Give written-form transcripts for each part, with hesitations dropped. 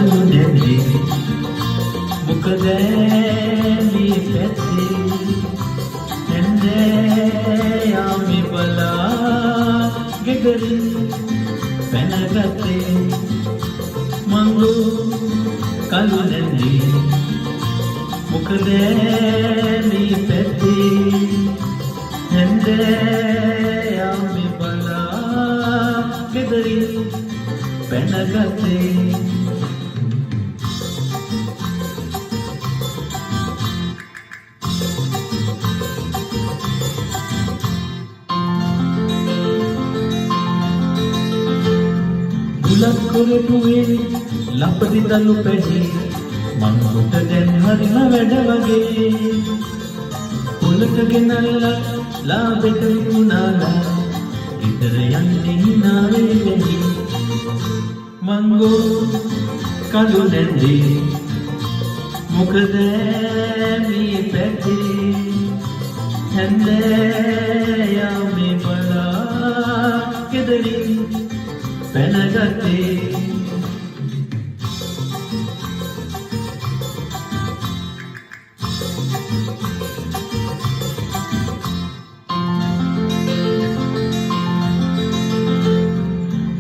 කළු නැන්දි මොකද මේ පැත්තේ නැන්දේ යාමි බලා ගෙදරින් පැනගත්තේ මංගු කළු නැන්දි මොකද මේ පැත්තේ නැන්දේ යාමි බලා ගෙදරින් පැනගත්තේ ලක්කොරටුවේ ලපටි දලු පැටි මංගුට දැන් හරිම වැඩ වගේ පොලට ගෙනල්ලා ලාබෙට විකුණාලා ගෙදර යන්නේ හිනාවේ වෙහි මංගෝ කළු නැන්දි මොකද මේ පැත්තේ හැන්දෑ යාමේ බලා ගෙදරින් පැනගත්තේ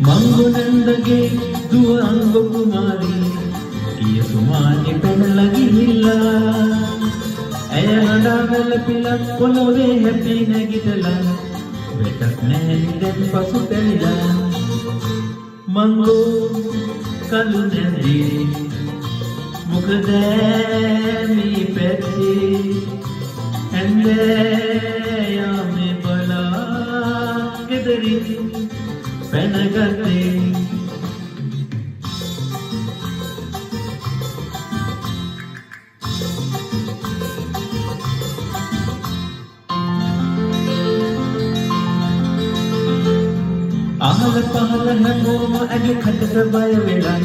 මංගු නැන්දගේ දුව අංගු කුමාරී ගිය සුමානේ පැනලා ගිහිල්ලා ඇය හඬා වැළපිලා පොළොවේ හැපි නැගිටලා වෙටක් නැහැ දැන් පසු පැනිලා මංගු කළු නැන්දි මොකද මේ පැත්තේ හැන්දෑ යාමේ බලා ගෙදරින් පැනගත්තේ අහල පහල හැමෝම ඇගේ කටට බය වෙලා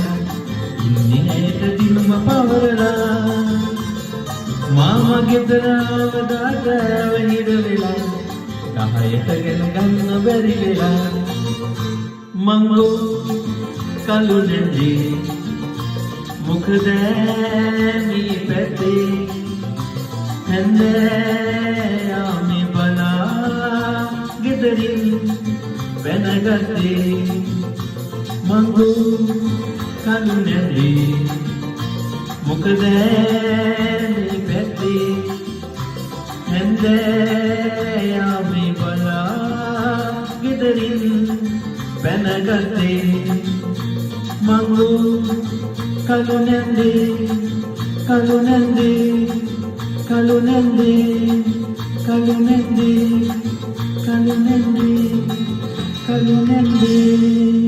ඉන්නේ ඇයට දිනුම පවරලා මාමා ගෙදර ආවදාට වැහිර වෙලා 10ට ගෙන ගන්න බැරි වෙලා මංගු කළු නැන්දි මොකද මේ පැත්තේ හැන්දෑ යාමේ බලා ගෙදරින් පැනගත්තේ මංගු කළු නැන්දි මොකද මේ පැත්තේ හැන්දෑ යාමේ බලා ගෙදරින් පැනගත්තේ මංගු කළු නැන්දි කළු නැන්දි කළු නැන්දි කළු නැන්දි කළු නැන්දි කළු නැන්දි